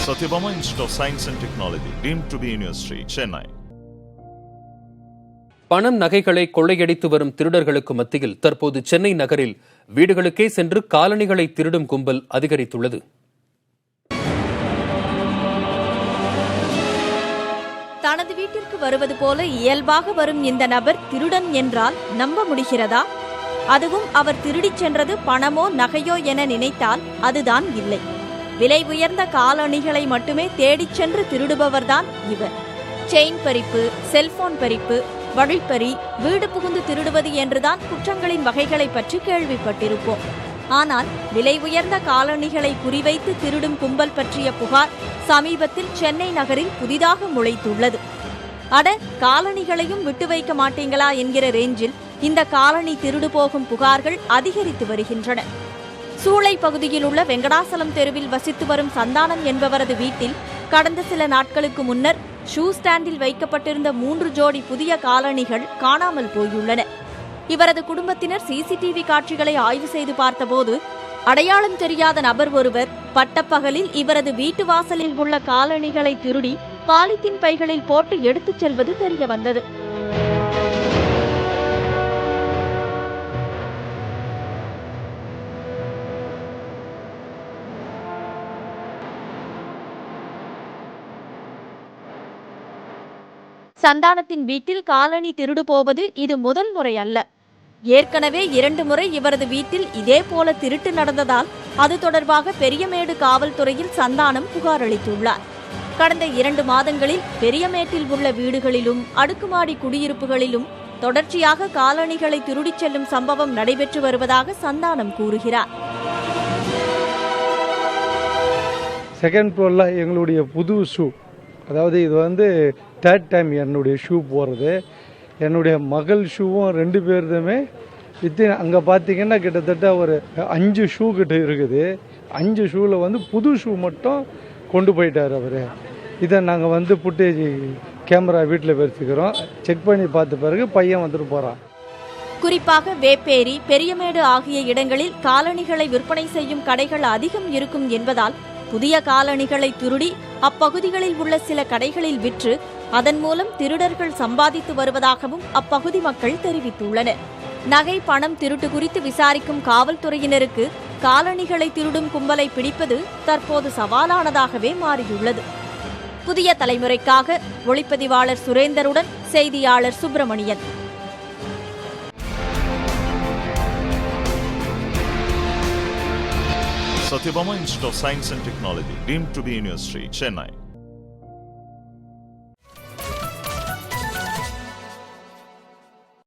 Satyabama Institute of Science and Technology, deemed to be University, Chennai. பணம் நகைகளை கொள்ளையடித்து வரும் திருடர்களுக்கு மத்தியில் தற்போது சென்னை நகரில் வீடுகளுக்கே சென்று காலணிகளை திருடும் கும்பல் அதிகரித்துள்ளது. தனது வீட்டிற்கு வருவது போல இயல்பாக வரும் இந்த நபர் திருடன் என்றால் நம்ப முடிகிறதா? அதுவும் அவர் திருடிச் சென்றது பணமோ நகையோ என நினைத்தால் அதுதான் இல்லை. விலை உயர்ந்த காலணிகளை மட்டுமே தேடிச் சென்று திருடுபவர்தான் இவர். செயின் பறிப்பு, செல்போன் பறிப்பு, வழிப்பறி, வீடு புகுந்து திருடுவது என்றுதான் குற்றங்களின் வகைகளை பற்றி கேள்விப்பட்டிருப்போம். ஆனால் விலை உயர்ந்த காலணிகளை குறிவைத்து திருடும் கும்பல் பற்றிய புகார் சமீபத்தில் சென்னை நகரில் புதிதாக முளைத்துள்ளது. அட, காலணிகளையும் விட்டு வைக்க மாட்டீங்களா என்கிற ரேஞ்சில் இந்த காலணி திருடு போகும் புகார்கள் அதிகரித்து வருகின்றன. சூளை பகுதியில் உள்ள வெங்கடாசலம் தெருவில் வசித்து வரும் சந்தானம் என்பவரது வீட்டில் கடந்த சில நாட்களுக்கு முன்னர் ஷூ ஸ்டாண்டில் வைக்கப்பட்டிருந்த 3 ஜோடி புதிய காலணிகள் காணாமல் போயுள்ளன. இவரது குடும்பத்தினர் சிசிடிவி காட்சிகளை ஆய்வு செய்து பார்த்தபோது அடையாளம் தெரியாத நபர் ஒருவர் பட்டப்பகலில் இவரது வீட்டு வாசலில் உள்ள காலணிகளை திருடி பாலித்தீன் பைகளில் போட்டு எடுத்துச் செல்வது தெரிய வந்தது. சந்தானத்தின் வீட்டில் காலணி திருடு போவது இது முதல் முறை அல்ல. ஏற்கனவே 2 முறை இவரது வீட்டில் இதே போல திருட்டு நடந்ததால் அது தொடர்பாக பெரியமேடு காவல்துறையில் சந்தானம் புகார் அளித்துள்ளார். கடந்த 2 மாதங்களில் பெரியமேட்டில் உள்ள வீடுகளிலும் அடுக்குமாடி குடியிருப்புகளிலும் தொடர்ச்சியாக காலணிகளை திருடிச் செல்லும் சம்பவம் நடைபெற்று வருவதாக சந்தானம் கூறுகிறார். செகண்ட் ஃப்ளோரில் எங்களுடைய புது ஷூ, அதாவது இது 3rd டைம் என்னுடைய ஷூ போகிறது. என்னுடைய மகள் ஷூவும் 2 பேருதுமே அங்கே பார்த்தீங்கன்னா கிட்டத்தட்ட ஒரு 5 ஷூ கிட்ட இருக்குது. 5 ஷூவில் புது ஷூ மட்டும் கொண்டு போயிட்டார் அவர். இதை நாங்கள் ஃபுட்டேஜ் கேமரா வீட்டில் வச்சுக்கிறோம். செக் பண்ணி பார்த்த பிறகு பையன் வந்துட்டு போகிறான். குறிப்பாக வேப்பேரி, பெரியமேடு ஆகிய இடங்களில் காலணிகளை விற்பனை செய்யும் கடைகள் அதிகம் இருக்கும் என்பதால் புதிய காலணிகளை திருடி அப்பகுதிகளில் உள்ள சில கடைகளில் விற்று அதன் மூலம் திருடர்கள் சம்பாதித்து வருவதாகவும் அப்பகுதி மக்கள் தெரிவித்துள்ளனர். நகை, பணம் திருட்டு குறித்து விசாரிக்கும் காவல்துறையினருக்கு காலணிகளை திருடும் கும்பலை பிடிப்பது தற்போது சவாலானதாகவே மாறியுள்ளது. புதிய தலைமுறைக்காக ஒளிப்பதிவாளர் சுரேந்தருடன் செய்தியாளர் Subramanian. Satyabama Institute of Science and Technology, deemed to be University, Chennai.